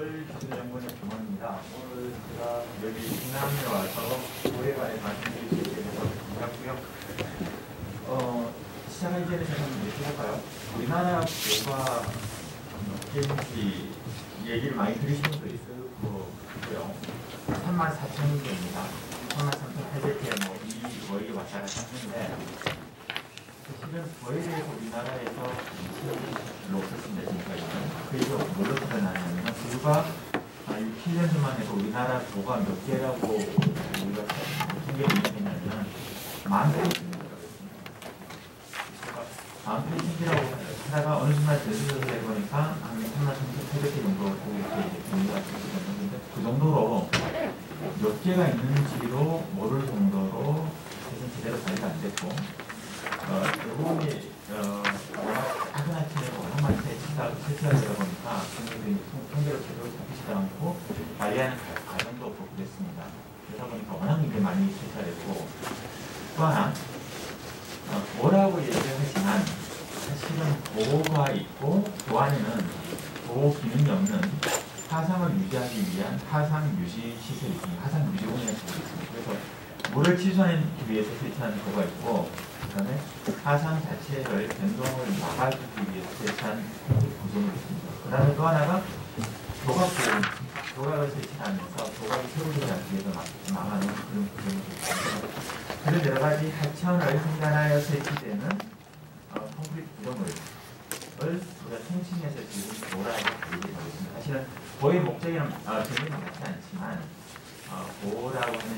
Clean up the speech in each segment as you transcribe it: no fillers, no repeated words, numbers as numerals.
열정군의 김원입니다. 오늘 제가 여기 중남에 와서 도에 관해 말씀드릴 수 있게 돼서 반갑고요. 시작하기 전에 제가 한번 얘기해볼까요? 우리나라 교과 몇개인지 얘기를 많이 들으신 분도 있을 거고요. 34,000개입니다. 33,800개 이 월이 왔다 갔다 하는데 사실은 도에 대해서 우리나라에서 별로 없었습니다. 지금까지는. 그래서 뭘로 드러나냐면 불과 6~7년 전만 해도 우리나라 도가 몇 개라고 우리가 통계를 인용했냐면 18,000개라고 했습니다. 18,000개라고 하다가 어느 순간 전수조사를 해보니까 한 33,800개 정도 이렇게 정리가 되었는데 그 정도로 몇 개가 있는지로 모를 정도로 사실 제대로 관리가 안 됐고 대부분이 작은 아침에 워낙 많이 채취하다 보니까 국민들이 통계로 제대로 잡히지도 않고 관리하는 과정도 없고 그랬습니다. 그러다 보니까 워낙 이게 많이 채취됐고 또 하나 도라고 얘기를 하지만 사실은 도가 있고 도 안에는 도 기능이 없는 하상을 유지하기 위한 하상 유지 시설이 있습니다. 하상 유지 공간이 있습니다. 그래서 물을 취소하기 위해서 설치한 도가 있고 그 다음에 하상 자체를 변동을 막아주기 위해서 설치한 구조물이 있습니다. 그 다음에 또 하나가 도각을 설치하면서 도각이 서로 되지 않기 위해서 막아놓은 그런 구조물이 있습니다. 그런 여러 가지 하천을 생산하여 설치되는 콘크리트 구조물을 우리가 통칭해서 지금 도라고 얘기하고 있습니다. 사실은 도의 목적에는 전혀 맞지 않지만 도라고 하는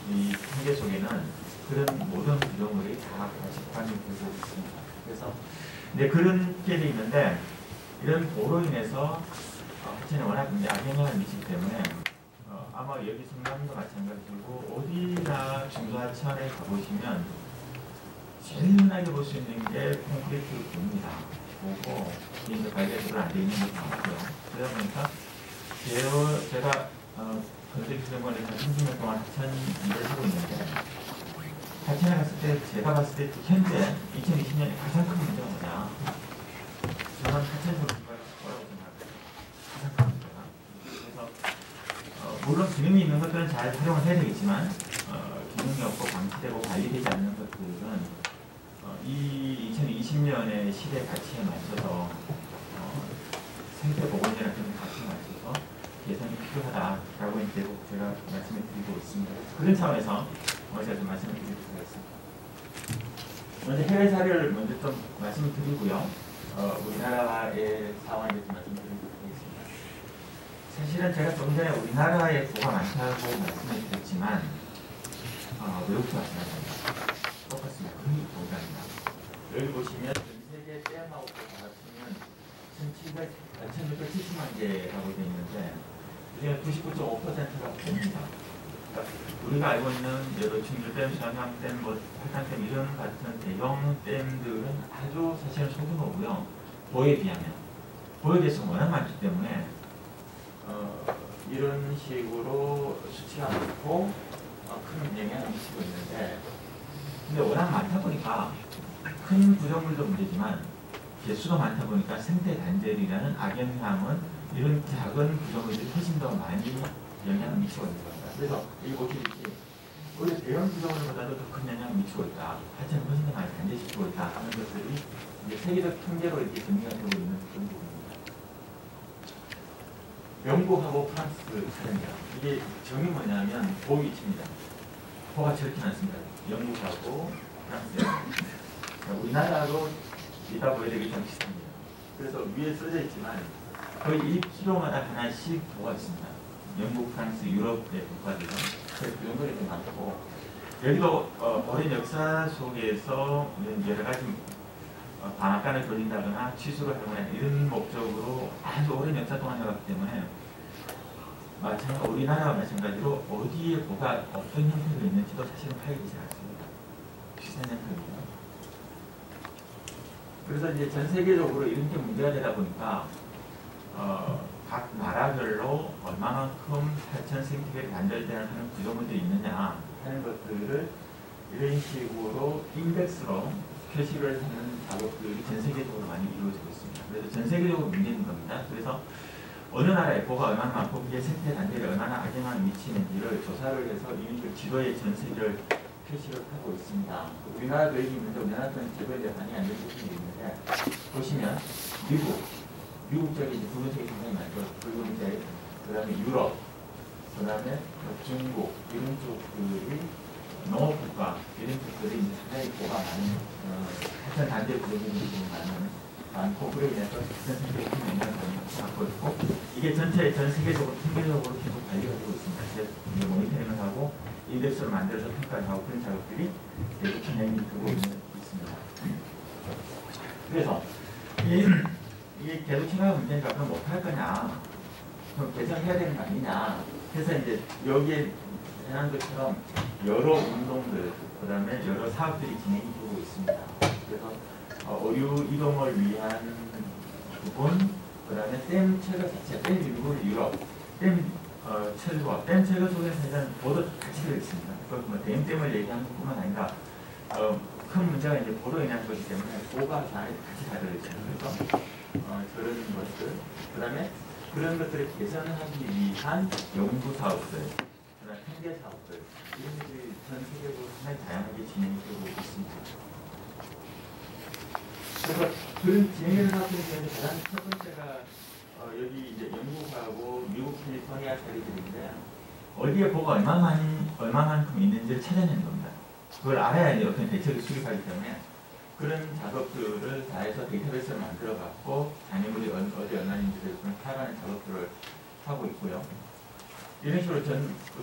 이 통계 속에는 그런 모든 구조물이 다 직관이 되고 있습니다. 그래서 이제 그런 게 있는데 이런 도로 인해서 하천에 워낙 악영향을 미치기 때문에 아마 여기 성남도 마찬가지고 어디나 중소하천에 가보시면 제일 흔하게 볼 수 있는 게 콘크리트 도입니다. 보고 이제 관리가 제대로 안 되어 있는 것도 많고요. 그러다 보니까 제가 건설기술연구원에서 한 30년 동안 하천 일을 하고 있는데 하천에 갔을 때 제가 봤을 때 현재 2020년에 가장 큰 문제가 뭐냐? 저는 하천 소리가 뭐라고 생각해요? 가장 큰 문제가. 그래서 물론 기능이 있는 것들은 잘 활용을 해야 되겠지만 기능이 없고 방치되고 관리되지 않는 것들은 이 2020년의 시대 가치에 맞춰서 생태 보건이라는 가치에 맞춰서 개선이 필요하다라고 이제 제가 말씀을 드리고 있습니다. 그런 차원에서 제가 좀 말씀을 드리도록 하겠습니다. 먼저 해외 사례를 먼저 좀 말씀을 드리고요. 우리나라의 상황에 대해서 말씀드리도록 하겠습니다. 사실은 제가 좀 전에 우리나라에 도가 많다고 말씀을 드렸지만 외국도 마찬가지입니다. 똑같습니다. 거의 동일합니다. 여기 보시면 전 세계 댐하고 합치면 1670만 개라고 되어 있는데 그중에 99.5%가 댐입니다. 그러니까 우리가 알고 있는 여러 충주댐, 수양댐, 팔당댐 이런 같은 대형 댐들은 아주 사실은 소규모고요. 도에 비하면 도에 대해서 워낙 많기 때문에 이런 식으로 수치가 많고 큰 영향을 미치고 있는데 근데 워낙 많다 보니까 큰 구조물도 문제지만 개수가 많다 보니까 생태 단절이라는 악영향은 이런 작은 구조물들이 훨씬 더 많이 영향을 미치고 있는 겁니다. 그래서 이 보시듯이 오히려 대형 구조물보다도 더 큰 영향을 미치고 있다. 하여튼 훨씬 더 많이 단절시키고 있다 하는 것들이 이제 세계적 통계로 이렇게 정리가 되고 있는 그런 부분입니다. 영국하고 프랑스 사례입니다. 이게 정이 뭐냐면 도 위치입니다. 도가 저렇게 많습니다. 영국하고 프랑스에 우리나라로 이다 보여야 되기 좀 비슷합니다. 그래서 위에 써져 있지만 거의 1km마다 하나씩 도가 있습니다. 영국, 프랑스, 유럽의 국가들은 그래서 그 정도로 좀 많고 여기도 오랜 역사 속에서 여러 가지 방앗간을 돌린다거나 취수를 하거나 이런 목적으로 아주 오랜 역사 동안 해왔기 때문에 우리나라와 마찬가지로 어디에 뭐가 어떤 형태로 있는지도 사실은 파악되지 않습니다. 비슷한 형태입니다. 그래서 이제 전 세계적으로 이런 게 문제가 되다 보니까 각 나라별로 얼마만큼 하천 생태계에 단절되는 구조물들이 있느냐 하는 것들을 이런 식으로 인덱스로 표시를 하는 작업들이 전 세계적으로 많이 이루어지고 있습니다. 그래서 전 세계적으로 문제 있는 겁니다. 그래서 어느 나라에 뭐가 얼마나 많고 그게 생태 단계에 얼마나 악영향을 미치는지를 조사를 해서 이미 그 지도의 전세를 표시를 하고 있습니다. 우리나라도 여기 있는데 우리나라는 지도에 대해 많이 안 된 부분이 있는데 보시면 미국 쪽에 이제 붉은색이 굉장히 많죠. 붉은색, 그 다음에 유럽, 그 다음에 중국 이런 쪽들이 농업국가 이런 쪽들이 이제 상당히 고가 많은 하천 단계 부분이 많고 그로 인해서 전 세계에 큰 영향을 받고 있고 이게 전 세계적으로 통계적으로 계속 관리가 되고 있습니다. 그래서 이제 모니터링을 하고 인덱스를 만들어서 평가를 하고 그런 작업들이 계속 진행이 되고 있습니다. 그래서 이게 계속 생각하면 문제니까 그럼 못할 거냐? 그럼 개선해야 되는 거 아니냐? 그래서 이제 여기에 해난 것처럼 여러 운동들, 그 다음에 여러 사업들이 진행이 되고 있습니다. 그래서 어류 이동을 위한 부분, 그 다음에 댐 철거 자체, 댐 일부 유럽, 댐 철거, 댐 철거 속에서 일단 보도 같이 되어 있습니다. 그래서 뭐 댐을 얘기하는 것뿐만 아니라 큰 문제가 이제 보도에 인한 것이기 때문에 보가 같이 다져 있습니다. 그래서 그런 것들, 그 다음에 그런 것들을 개선하기 위한 연구 사업들, 그다음에 통계 사업들 이런 것들이 전 세계적으로 상당히 다양하게 진행이 되고 있습니다. 그래서 그런 진행되는 사업들 중에서 가장 첫 번째가 여기 이제 영국하고 미국 캘리포니아 사례들인데 어디에 뭐가 얼마만큼 있는지를 찾아내는 겁니다. 그걸 알아야 이제 어떤 대책을 수립하기 때문에 그런 작업들을 다 해서 데이터베이스를 만들어갖고 장애물이 어디 얼마인지를 파악하는 작업들을 하고 있고요. 이런 식으로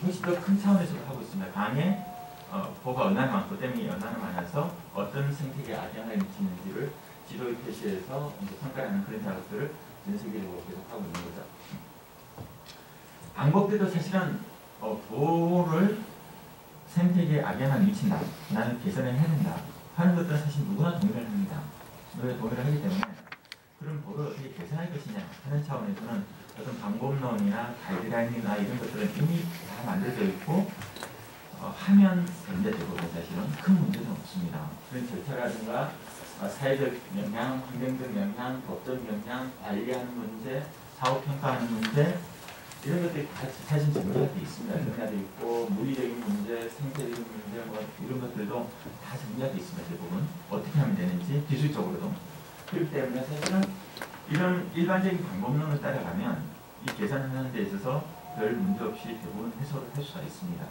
훨씬 더 큰 차원에서도 하고 있습니다. 강에 보가 얼마나 많고 댐이 얼마나 많아서 어떤 생태계에 악영향을 미치는지를 지도에 표시해서 이제 평가하는 그런 작업들을 전 세계적으로 계속 하고 있는 거죠. 방법들도 사실은 보호를 생태계에 악영향을 미친다. 나는 개선을 해야 된다. 하는 것들은 사실 누구나 동의를 합니다. 동의를 하기 때문에 그런 보호를 어떻게 개선할 것이냐 하는 차원에서는 어떤 방법론이나 가이드라인이나 이런 것들은 이미 다 만들어져 있고 하면 된다고 사실은 큰 문제는 없습니다. 그런 절차라든가 사회적 영향, 환경적 영향, 법적 영향, 관리하는 문제, 사업 평가하는 문제 이런 것들이 다 사실 정리가 되어 있습니다. 정리가 되어 있고 물리적인 문제, 생태적인 문제 뭐 이런 것들도 다 정리가 되어 있습니다. 대부분 어떻게 하면 되는지 기술적으로도 그렇기 때문에 사실은 이런 일반적인 방법론을 따라가면 이 계산하는 데 있어서 별 문제 없이 대부분 해소를 할 수가 있습니다.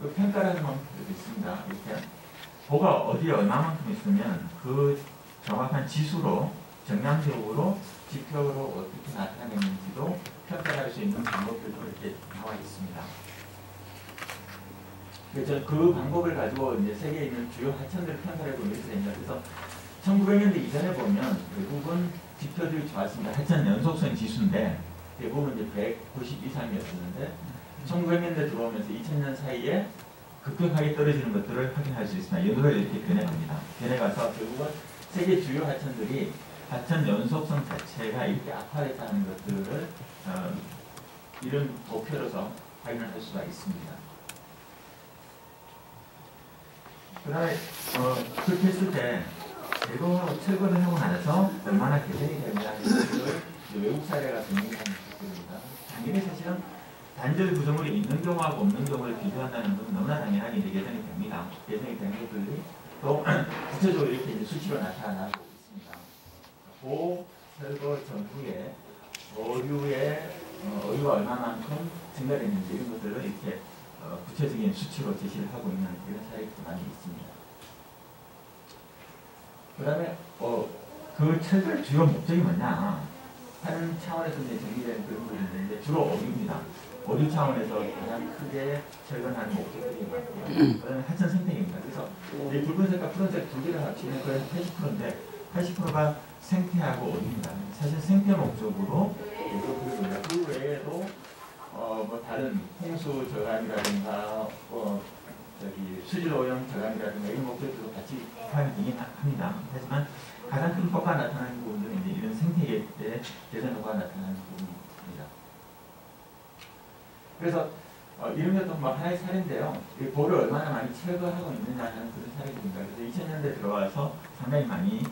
그 평가라는 방법도 있습니다. 이렇게 보가 어디에 얼마만큼 있으면 그 정확한 지수로 정량적으로 지표로 어떻게 나타내는지도 평가할 수 있는 방법들도 이렇게 나와 있습니다. 그래서 그 방법을 가지고 이제 세계에 있는 주요 하천들을 평가해 보면 이렇게 됩니다. 그래서 1900년대 이전에 보면 대부분 지표들이 좋았습니다. 하천 연속성 지수인데 대부분 이제 190 이상이었었는데 1900년대 들어오면서 2000년 사이에 급격하게 떨어지는 것들을 확인할 수 있습니다. 연도가 이렇게 변해갑니다. 변해가서 결국은 세계 주요 하천들이 하천 연속성 자체가 이렇게 악화됐다는 것들을 이런 목표로서 확인을 할 수가 있습니다. 그 다음에 그렇게 했을 때 제거하고 철거를 하고 나서 얼마나 개선이 되느냐는 것을 외국 사례가 정리하는 것들입니다. 당연히 사실은 단절 구조물이 있는 경우하고 없는 경우를 비교한다는 것은 너무나 당연하게 이제 개선이 됩니다. 개선이 되는 것들이 또 구체적으로 이렇게 이제 수치로 나타나고 있습니다. 보호 철거 전후에 어류가 얼마만큼 증가됐는지 이런 것들을 이렇게 구체적인 수치로 제시를 하고 있는 이런 사례도 많이 있습니다. 그 다음에 그 철거의 주요 목적이 뭐냐 하는 차원에서 이제 정리되는 그런 부분이 있는데 주로 어류입니다. 어류 차원에서 가장 크게 철거하는 목적들이 많고요. 그다음에 하천 생태계입니다. 그래서 이 붉은색과 푸른색 두 개를 합치면 거의 80%인데 80%가 생태하고 어류입니다. 사실 생태 목적으로 그 외에도 뭐 다른 홍수 저감이라든가 수질 오염 저감이라든가 이런 목적들도 같이 포함이 되긴 합니다. 하지만 가장 큰 효과가 나타나는 부분들은 이제 이런 생태계의 개선 효과가 나타나는 부분입니다. 그래서 이런 것도 뭐 하나의 사례인데요. 보를 얼마나 많이 철거하고 있느냐 하는 그런 사례입니다. 그래서 2000년대 들어와서 상당히 많이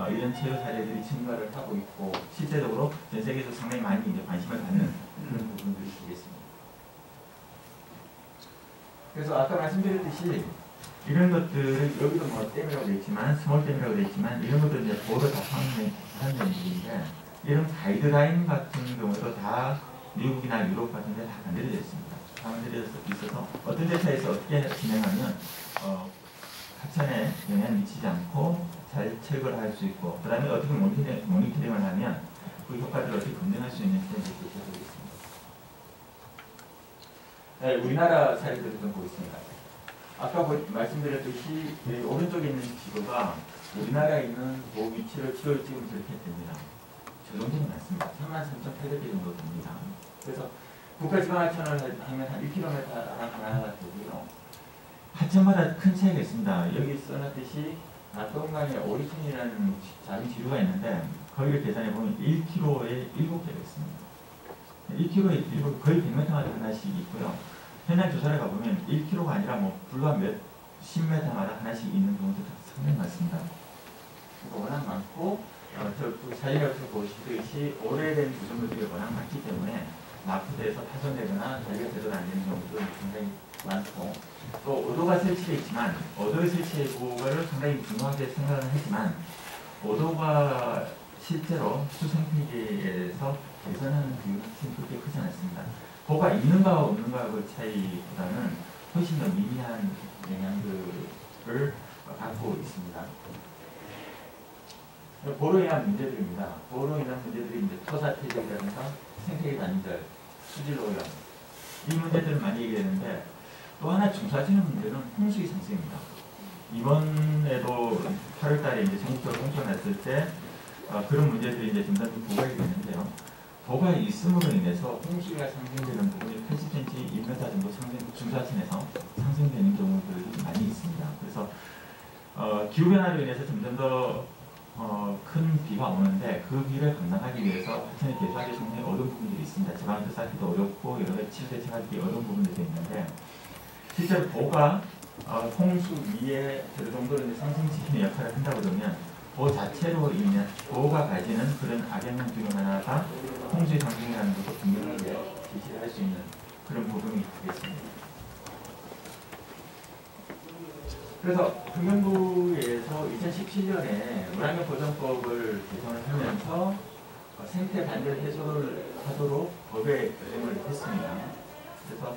이런 체류 사례들이 증가를 하고 있고 실제적으로 전 세계에서 상당히 많이 이제 관심을 갖는 그런 부분들이 되겠습니다. 그래서 아까 말씀드렸듯이 이런 것들을 여기도 뭐 댐이라고 되어 있지만 스몰 댐이라고 되어 있지만 이런 것들 이제 보호를 다 하는 점들인데 이런 가이드라인 같은 경우도 다 미국이나 유럽 같은 데 다 만들어져 있습니다. 다 만들어져 있어서 어떤 데서에서 어떻게 진행하면 하천에 영향을 미치지 않고 잘 체크를 할 수 있고 그 다음에 어떻게 모니터링을 하면 그 효과들을 어떻게 검증할 수 있는지 보고 있습니다. 네, 우리나라 사례들을 좀 보겠습니다. 아까 말씀드렸듯이 오른쪽에 있는 지도가 우리나라에 있는 보호 위치를 지도를 찍으면 이렇게 됩니다. 저 정도는 맞습니다. 33,800개 정도 됩니다. 그래서 국가지방하천을 하면 한 1km 하나가 되고요. 하천마다 큰 차이가 있습니다. 여기 써놨듯이 낙동강에 오리천이라는 작은 지류가 있는데 거기를 계산해 보면 1km에 7개가 있습니다. 1km에 7개, 거의 100m마다 하나씩 있고요. 현장 조사를 가보면 1km가 아니라 뭐 불과 몇 10m마다 하나씩 있는 경우도 상당히 많습니다. 워낙 많고 자리가 보시듯이 오래된 구조물들이 워낙 많기 때문에 마포대에서 파손되거나 자리가 제대로 안 되는 경우도 굉장히 많고 또 오도가 설치되어 있지만 오도의 설치를 상당히 중요하게 생각을 하지만 오도가 실제로 수생태계에서 개선하는 비율은 그렇게 크지 않습니다. 뭐가 있는가 없는가의 차이보다는 훨씬 더 미미한 영향들을 갖고 있습니다. 보로 인한 문제들입니다. 보로 인한 문제들이 이제 토사퇴적이라든가 생태계 단절, 수질 오염 이 문제들을 많이 얘기하는데 또 하나 중사지는 문제는 홍수의 상승입니다. 이번에도 8월달에 이제 전국적으로 홍수가 났을 때 그런 문제들이 이제 점점 부각이 되는데요. 도가 있음으로 인해서 홍수가 상승되는 부분이 80cm, 1m 정도 중사층에서 상승되는 경우들이 많이 있습니다. 그래서 기후변화로 인해서 점점 더 큰 비가 오는데 그 비를 감당하기 위해서 하천의 개수하기 상당히 어려운 부분들이 있습니다. 지방에서 쌓기도 어렵고 여러 가지 치료 대책하기 어려운 부분들이 있는데 실제로 도가 홍수 위에 어느 정도로 상승시키는 역할을 한다고 그러면 도 자체로 인한 도가 가지는 그런 악영향 중에 하나가 홍수의 상승이라는 것도 분명하게 제시를 할 수 있는 그런 부분이 되겠습니다. 그래서 환경부에서 2017년에 물환경 보전법을 개정을 하면서 생태 단절 해소를 하도록 법에 규정을 했습니다. 그래서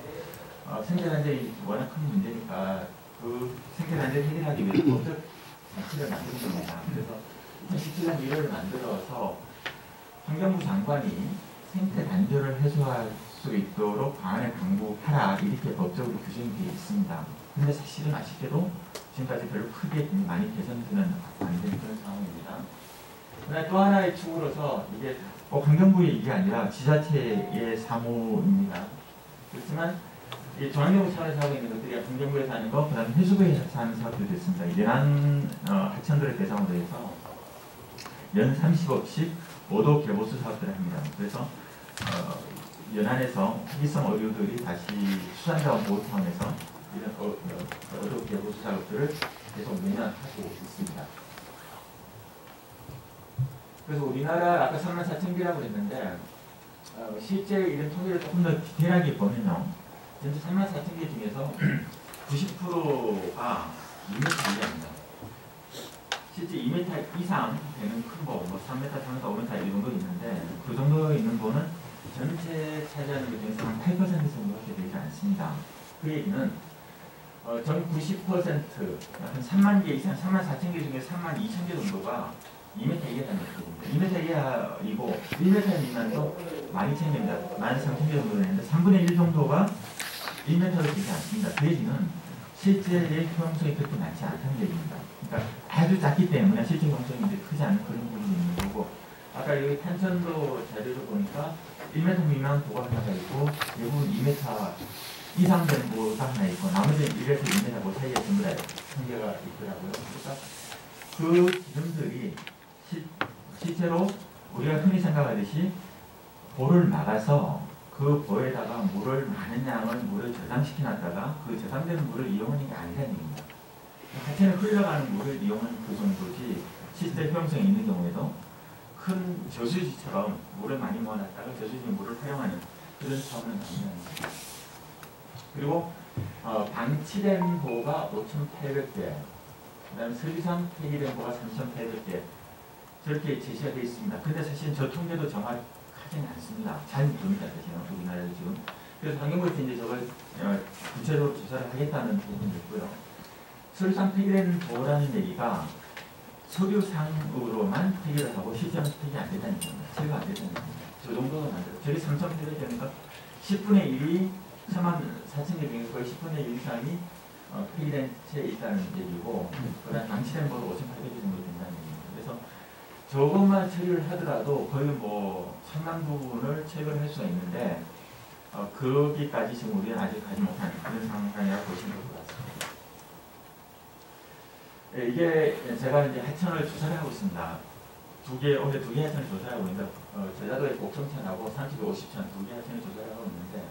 생태 단절이 워낙 큰 문제니까 그 생태 단절 해결하기 위해서 법적 장치를 만든 겁니다. 그래서 2017년 1월을 만들어서 환경부 장관이 생태 단절을 해소할 수 있도록 방안을 강구하라 이렇게 법적으로 규정이 되어 있습니다. 근데 사실은 아쉽게도 지금까지 별로 크게 많이 개선되는 안 되는 그런 상황입니다. 그다음에 또 하나의 축으로서 이게 환경부의 일이 아니라 지자체의 사무입니다. 그렇지만 중앙정부 차원에서 하고 있는 것들이 환경부에서 하는 거, 그 다음에 해수부에서 하는 사업들이 됐습니다. 연안 하천들을 대상으로 해서 연 30억씩 오도 개보수 사업들을 합니다. 그래서 연안에서 특이성 어류들이 다시 수산자원 보호 차원에서 이런 어도 개보수 작업들을 계속 매년 하고 있습니다. 그래서 우리나라 아까 34,000개라고 했는데 실제 이런 통계를 조금 더 디테일하게 보면요. 전체 34,000개 중에서 90%가 2m 이하입니다. 실제 2m 이상 되는 큰 거, 뭐 3m, 3m, 5m 이 정도 있는데 그 정도 있는 거는 전체 차지하는 것 중에서 한 8% 정도밖에 되지 않습니다. 그 얘기는 전 90%, 한 3만 개 이상, 34,000개 중에 32,000개 정도가 2m 이하라는 것입니다. 2m 이하이고 1m 미만도 12,000개입니다. 13,000개 정도 되는데 3분의 1 정도가 1m로 되지 않습니다. 그 얘기는 실제의 효용성이 그렇게 많지 않다는 얘기입니다. 그러니까 아주 작기 때문에 실제 효용성이 이제 크지 않은 그런 부분이 있는 거고 아까 여기 탄천도 자료를 보니까 1m 미만 도가 하나가 있고 대부분 2m 이상 되는 도가 하나 있고 나머지는 1에서 2m 뭐 사이에 전부 다 한계가 있더라고요. 그러니까 그 지점들이 실제로 우리가 흔히 생각하듯이 보를 막아서 그 보에다가 물을 많은 양을 물을 저장시켜 놨다가 그 저장되는 물을 이용하는 게 아니라는 얘기입니다. 하천에 흘러가는 물을 이용하는 그 정도지 시스템 효용성이 있는 경우에도 큰 저수지처럼 물을 많이 모아놨다가 저수지 물을 활용하는 그런 사업은 아니라는 거죠. 그리고 방치된 보가 5,800개, 그 다음에 설비상 폐기된 보가 3,800개 저렇게 제시가 되어 있습니다. 근데 사실 저 통계도 정확하지는 않습니다. 잘 모릅니다. 사실은 우리나라에 지금. 그래서 환경부에서 이제 저걸 구체적으로 조사를 하겠다는 부분도 있고요. 설비상 폐기된 보라는 얘기가 서류상으로만 폐기를 하고 실제로 폐기 안 된다는 겁니다. 제가 안 된다는 겁니다. 저 정도는 안 돼요. 저기 3,800개니까 10분의 1이 34,000개 중에 거의 10분의 1 이상이 폐기된 채 있다는 얘기고, 그다음 방치된 거로 5,800개 정도 된다는 얘기입니다. 그래서 저것만 처리를 하더라도 거의 뭐 상당 부분을 체결할 수가 있는데 거기까지 지금 우리는 아직 가지 못한 그런 상황이라고 보시면 될 것 같습니다. 네, 이게 제가 이제 하천을 조사를 하고 있습니다. 올해 두 개 하천을 조사하고 있는데 제자도의 곡성천하고 상주의 50천 두 개 하천을 조사를 하고 있는데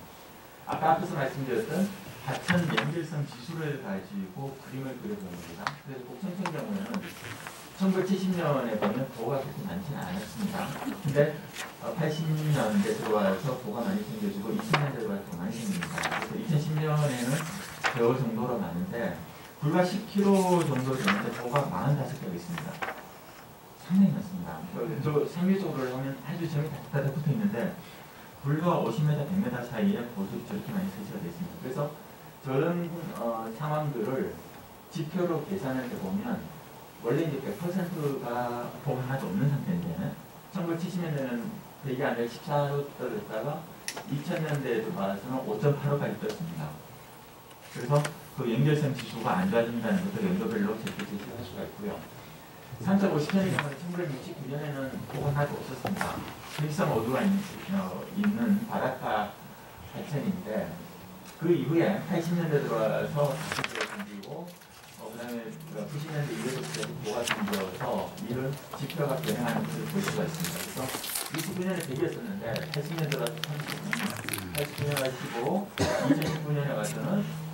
아까 앞에서 말씀드렸던 하천 연결성 지수를 가지고 그림을 그려보는 겁니다. 그래서 곡성천 경우에는 1970년에 보면 보가 그렇게 많지는 않았습니다. 근데 80년대 들어와서 보가 많이 생겨지고 2000년대 들어와서 더 많이 생깁니다. 그래서 2010년에는 저 정도로 많은데 불과 10km 정도 되는데 보가 45개가 있습니다. 상당히 많습니다. 저 상류적으로 하면 아주 점이 다닥다닥 붙어 있는데 불과 50m, 100m 사이에 보들이 저렇게 많이 설치가 되어 있습니다. 그래서 저런 상황들을 지표로 계산할 때 보면 원래 이제 100%가 보가 하나도 없는 상태인데 1970년대는 되게 안 될 14로 떨어졌다가 2000년대에 들어와서는 5.85까지 떴습니다. 그래서 그 연결성 지수가 안 좋아진다는 것을 연도별로 제시할 수가 있고요. 3.50년의 경우는 1969년에는 보가 하나도 없었습니다. 일성 어두가 있는 바닷가 하천인데 그 이후에 80년대 들어와서 다시 생기고 그 다음에 90년대 이후부터 보가 생겨서 이런 지표가 변형하는 것을 볼 수가 있습니다. 그래서 29년에 100이었었는데 80년 들어와서 89년에 15, 2019년에 와서는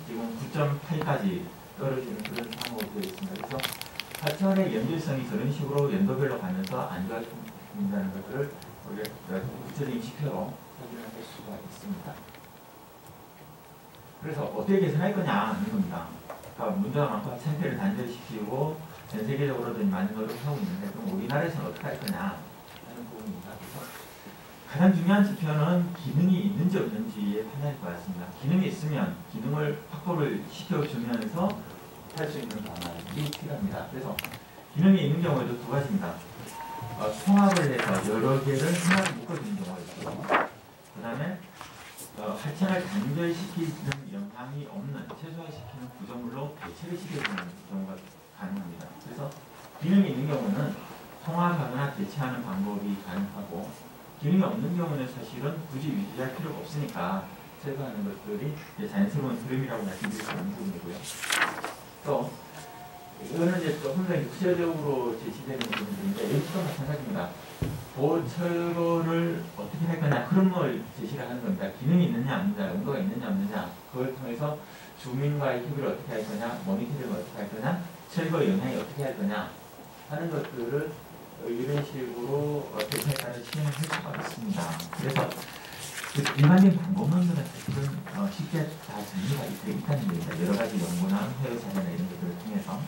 지금 9.8까지 떨어지는 그런 상황으로 되어 있습니다. 그래서 하천의 연결성이 저런 식으로 연도별로 가면서 안 좋아진다는 것들을 우리가 구체적인 지표로 확인할 수가 있습니다. 그래서 어떻게 개선할 거냐 하는 겁니다. 그러니까 문제가 많고 생태를 단절시키고 전 세계적으로도 많은 노력을 하고 있는데 그럼 우리나라에서는 어떻게 할 거냐 하는 부분입니다. 그래서 가장 중요한 지표는 기능이 있는지 없는지의 판단일 것 같습니다. 기능이 있으면 기능을 확보를 시켜주면서 할 수 있는 방안이 필요합니다. 그래서 기능이 있는 경우에도 두 가지입니다. 통합을 해서 여러 개를 하나로 묶어주는 경우가 있고 그 다음에 하천을 단절시키는 영향이 없는 최소화시키는 구조물로 대체를 시켜주는 경우가 가능합니다. 그래서 기능이 있는 경우는 통합하거나 대체하는 방법이 가능하고 기능이 없는 경우는 사실은 굳이 유지할 필요가 없으니까 제거하는 것들이 자연스러운 흐름이라고 말씀드릴 수 있는 부분이고요. 또 이거는 이제 조금 더 구체적으로 제시되는 부분들인데 여기도 마찬가지입니다. 보철거를 어떻게 할 거냐 그런 걸 제시를 하는 겁니다. 기능이 있느냐 없느냐, 용도가 있느냐 없느냐 그걸 통해서 주민과의 협의를 어떻게 할 거냐, 모니터링을 어떻게 할 거냐, 철거 영향이 어떻게 할 거냐 하는 것들을 이런 식으로 대책까지 진행할 수가 있습니다. 그래서 그 일반적인 방법론들은 사실은 쉽게 다 정리가 있다는 겁니다. 여러 가지 연구나 해외 사례나 이런 것들을 통해서.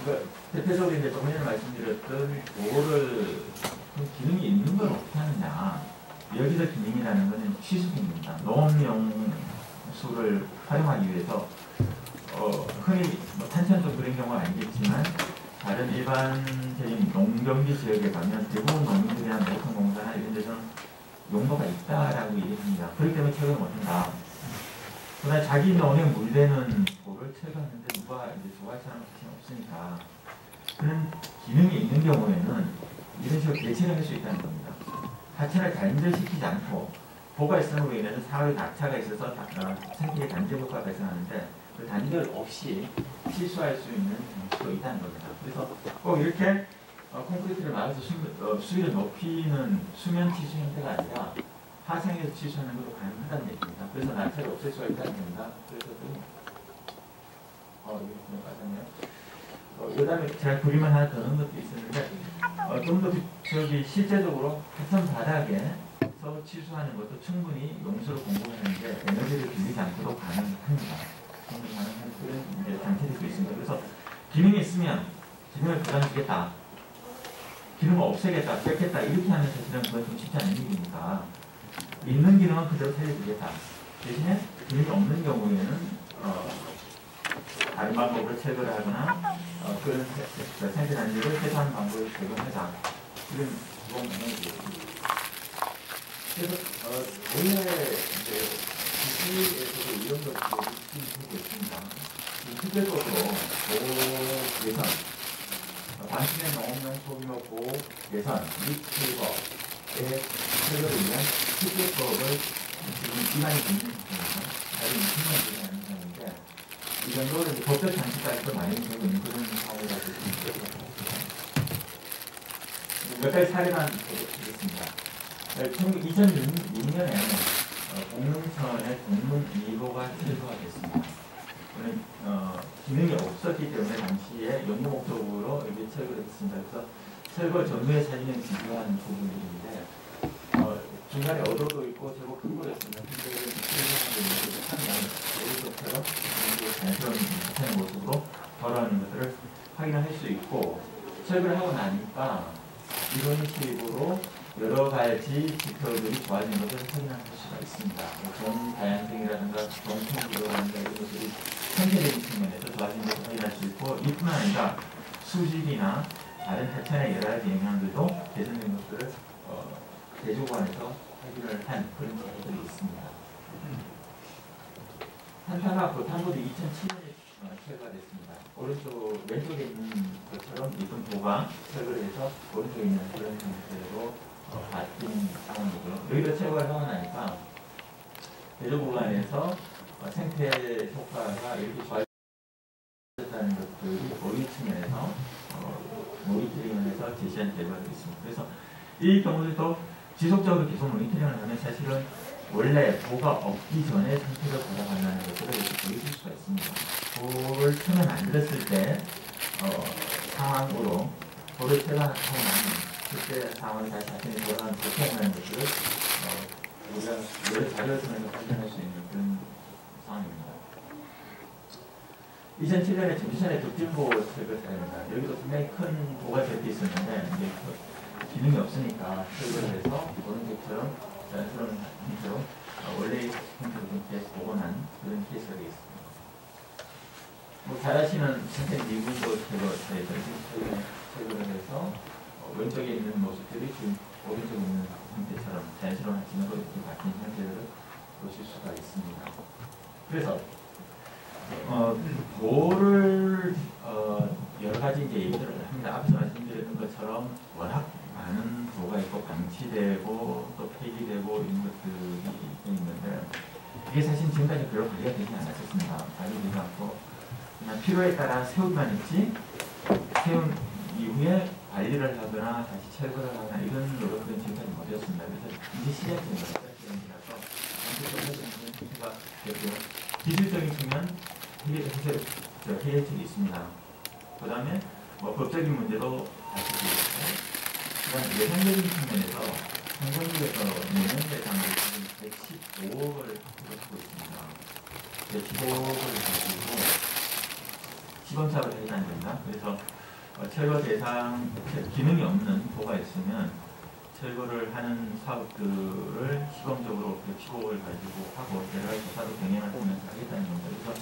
그러니까 대표적으로 이제 조금 전에 말씀드렸던 보호를 기능이 있는 걸 어떻게 하느냐. 여기서 기능이라는 것은 취수기입니다. 농업용수를 활용하기 위해서 흔히 탄천도 그런 경우가 아니겠지만 다른 일반적인 농경지 지역에 가면 대부분 농민들이나 농촌공사나 이런 데서는 용도가 있다라고 얘기합니다. 그렇기 때문에 철거를 못한다. 그러나 자기 농에 물대는 보를 철거하는데 누가 이제 좋아할 사람은 사실 없으니까 그런 기능이 있는 경우에는 이런 식으로 대체를 할 수 있다는 겁니다. 하천을 단절시키지 않고 보가 있음으로 인해서 사회의 낙차가 있어서 생태계 단절 효과가 발생하는데 그 단절 없이 실수할 수 있는 장치도 있다는 겁니다. 그래서 꼭 이렇게 콘크리트를 막아서 수위를 높이는 수면 치수 형태가 아니라 하상에서 치수하는 것도 가능하다는 얘기입니다. 그래서 낙차를 없앨 수가 있다는 겁니다. 그래서 이거 빠졌네요. 그 다음에 제가 그림을 하나 더 넣은 것도 있었는데, 좀 더 실제적으로 하천 바닥에서 취수하는 것도 충분히 용수로 공급하는데 에너지를 들이지 않고도 가능합니다. 충분히 가능한 그런 이제 장치들도 있습니다. 그래서 기능이 있으면 기능을 부담주겠다, 기능을 없애겠다, 뺏겠다 이렇게 하면 사실은 그건 좀 쉽지 않은 일이니까 있는 기능은 그대로 살려주겠다. 대신에 기능이 없는 경우에는 다른 방법으로 체결을 하거나 그런 생산한 일을 해소하는 방법을 적용하자. 이런 방법입니다. 그래서 원래 이제 기술에서도 이런 것들을 지금 보고 있습니다. 실제적으로 예산, 단순의 농업용 소비료 보호 예산, 립실버의 체결을 위한 실제법을 지금 기간이 되는 상태입니다. 아주 20년 전에 하는 상황인데 이 정도로 법적 장치까지도 많이 되고 있는 그런 상황이라고 보시면 몇 가지 사례만 보겠습니다. 2006년에 공릉선의 공문 2호가 철거가 됐습니다. 기능이 없었기 때문에 당시에 연구 목적으로 이렇게 철거를 했습니다. 그래서 철거 전후의 사진을 비교하는 부분인데 중간에 어도도 있고 제법 큰 거였습니다. 오른쪽처럼 자연스러운 자연의 모습으로 돌아가는 것들을 확인할 수 있고, 철거를 하고 나니까 이런 식으로 여러 가지 지표들이 좋아진 것을 확인할 수가 있습니다. 종 다양성이라든가 종 통기도라든가 이런 것들이 현재적인 측면에서 좋아진 것을 확인할 수 있고, 이뿐만 아니라 수질이나 다른 하천의 여러 가지 영향들도 개선된 것들을 대조관에서 확인을 한 그런 자료들이 있습니다. 한탄화 고탄부도 2007년에 철거가 됐습니다. 왼쪽에 있는 것처럼 이쁜 도가 철거를 해서 오른쪽에 있는 그런 형태로 바뀐 상황이고요. 여기도 철거를 하고 나니까 대조 구간에서 생태 효과가 이렇게 좋아졌다는 것들이 모의 측면에서 모니터링을 해서 제시한 결과도 있습니다. 그래서 이 경우도 지속적으로 계속 모니터링을 하면 사실은 원래 도가 없기 전에 상태를 받아간다는 것들을 이렇게 보여줄 수가 있습니다. 도를 처음에 만들었을 때 상황으로 도를 퇴관하고 나면 그때 상황이 다시 자신이 돌아가는 도태하는 것들을 우리가 여러 자료를 통해서 확인할 수 있는 그런 상황입니다. 2007년에 정지선의 덕진보 철거 사례입니다. 여기도 상당히 큰 도가 적혀 있었는데 이제 기능이 없으니까 철거를 해서 오른쪽처럼 자연스러운 형태로 원래의 형태로 이렇게 복원한 그런 케이스가 있습니다. 잘 아시는 선생 미군도 철거를 해서 왼쪽에 있는 모습들이 지금 오른쪽에 있는 형태처럼 자연스러운 진으로 이렇게 바뀐 형태를 보실 수가 있습니다. 그래서 도를 여러 가지 이제 얘기를 합니다. 앞에서 말씀드렸던 것처럼 워낙 많은 도가 있고 방치되고 또 폐기되고 이런 것들이 있는데 이게 사실 지금까지 별로 관리가 되지 않았었습니다. 관리되지 않고 그냥 필요에 따라 세우기만 했지 세운 이후에 관리를 하거나 다시 철거를 하거나 이런 노력들은 지금까지 못했습니다. 그래서 이제 시작됩니다. 시작가 됐고요. 기술적인 측면 해결책이 있습니다. 그 다음에 법적인 문제도 다시 있고, 그다음 예산적인 측면에서 행정부에서 내년 예산을 115억을 갖고 있습니다. 115억을 가지고 시범사업을 해야 됩니다. 그래서 철거 대상 기능이 없는 도가 있으면 철거를 하는 사업들을 시범적으로 115억을 가지고 하고 여러 가지 조사도 병행을 하면서 하겠다는 겁니다. 그래서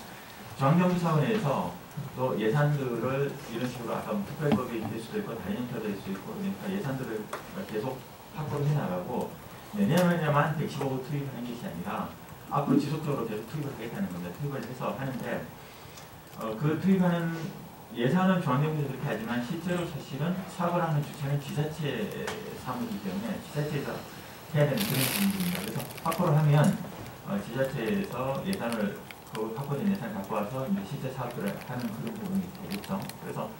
중앙정부 차원에서 또 예산들을 이런 식으로 아까 특별법이 될 수도 있고 다른 형태가 될 수 있고 그러니까 예산들을 계속 확보를 해나가고 내년에만 115억 투입하는 것이 아니라 앞으로 지속적으로 계속 투입을 하겠다는 겁니다. 투입을 해서 하는데 그 투입하는 예산은 중앙정부에서 그렇게 하지만 실제로 사실은 사업을 하는 주체는 지자체 사무이기 때문에 지자체에서 해야 되는 그런 부분입니다. 그래서 확보를 하면 지자체에서 예산을 그 확보된 예산을 갖고 와서 이제 실제 사업들을 하는 그런 부분이 되겠죠. 그래서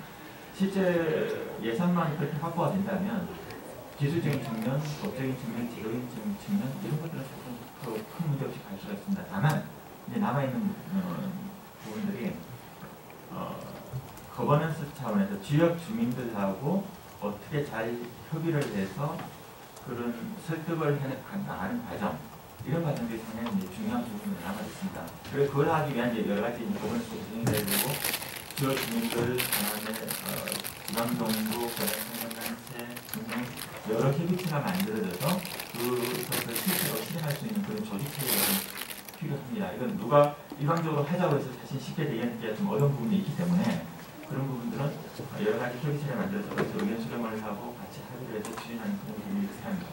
실제 예산만 그렇게 확보가 된다면 기술적인 측면, 법적인 측면, 제도적인 측면 이런 것들은 큰 문제 없이 갈 수가 있습니다. 다만 이제 남아 있는 부분들이 거버넌스 차원에서 지역 주민들하고 어떻게 잘 협의를 해서 그런 설득을 해 나가는 과정, 이런 과정들이 상당히 이제 중요한 부분으로 남아 있습니다. 그래서 그걸 하기 위한 이제 여러 가지 거버넌스 진행돼야 되고, 지역 주민들, 지방정부, 공공단체 등등 여러 협의체가 만들어져서 그것을 실제로 실행할 수 있는 그런 조직 체계가 필요합니다. 이건 누가 일방적으로 하자고 해서 사실 쉽게 되기가 좀 어려운 부분이 있기 때문에, 그런 부분들은 여러 가지 협의체를 만들어서 의견 수렴을 하고 같이 합의를 해서 추진하는 그런 부분이 필요합니다.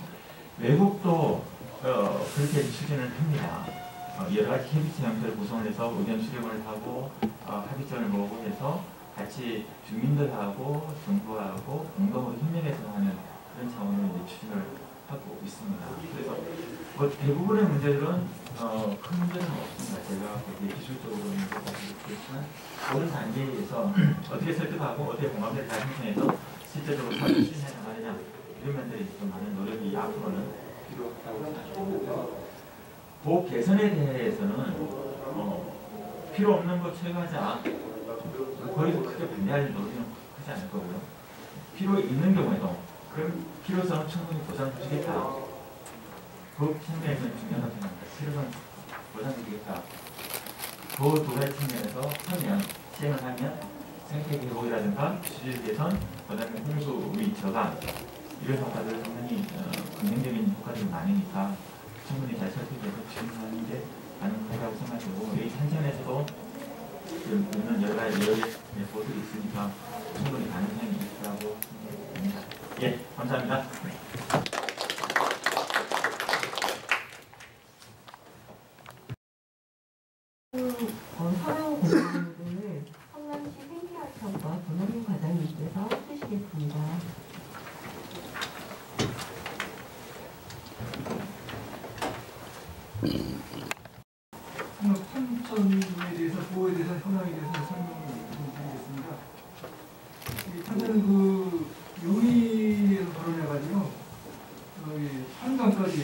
외국도 그렇게 추진을 합니다. 여러 가지 협의체 형태를 구성을 해서 의견 수렴을 하고 합의점을 모으고 해서 같이 주민들하고 정부하고 공동으로 협력해서 하는 그런 차원으로 이제 추진을 하고 있습니다. 그래서 뭐 대부분의 문제들은 큰 문제는 없습니다. 제가 보기에 기술적으로 문제가 있겠지만 그런 단계에서 어떻게 설득하고 어떻게 공감대를 잘 형성해서 실제적으로 사업을 추진해 나가느냐, 이런 면들이 좀 많은 노력이 앞으로는 필요하다고 생각합니다. 그 개선에 대해서는 필요 없는 거 철거하자, 거기서 크게 반대할 노력은 크지 않을 거고요. 필요 있는 경우에도 그럼 필요성은 충분히 보장해주겠다. 그 측면에서는 중요하다고 생각합니다. 필요성 보장해주겠다. 그 두 가지 측면에서 시행을 하면 생태계 회복이라든가 수질 개선, 그다음에 홍수 위 저감, 이런 효과들을 상당히 긍정적인 효과들이 많으니까 충분히 잘 설득해서 진행하는 게 가능하다고 생각하고, 여기 산천에서도 이런 여러 가지 보들이 있으니까 충분히 가능성이 있다고 생각합니다. 예, 감사합니다. 서명 공문을 성남시 생태학청과 권영민 과장님께서 해주시겠습니다. 탄천에 대해서 보호에 대해서 현황에 대해서 설명을 드리겠습니다. 이 탄천은 그 용인에서 발원해가지고 한강까지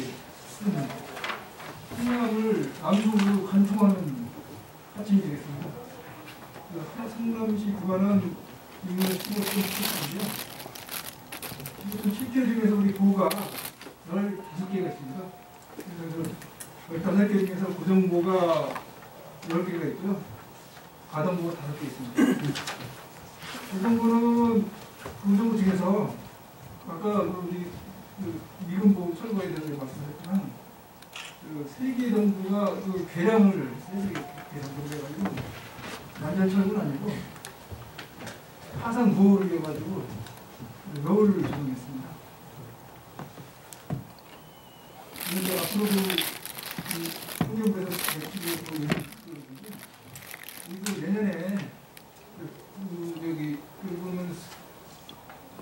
쓰는 한강을 남북으로 관통하는 하천이 되겠습니다. 성남시 구간은 15.7km인데요. 15.7km 중에서 우리 보호가 15개가 있습니다. 그래서 15개 중에서 고정보가 10개가 있고요. 가동보가 5개 있습니다. 고정보는 고정보 중에서 아까 우리 미군보 철거에 대해서 말씀하셨지만 3개 정도가 개량을 3개 정도 해가지고 난장철거는 아니고 하상 보호를 해가지고 노를 조정했습니다. 그런데 앞으로도 환경부에서 배치되고 그리고 내년에 여기 보면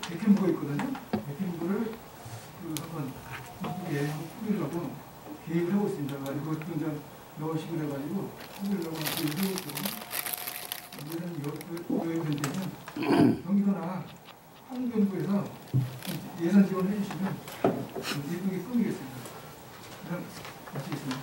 백현부가 있거든요. 백현부를 한번 이쁘게 꾸리를 하고 계획을 하고 있습니다. 그것도 이제 넣으시고 해가지고 꾸리를 하고 계획을 하고 여행센터에서 경기도나 환경부에서 예산 지원을 해주시면 예쁘게 꾸미겠습니다. 그럼 마치겠습니다.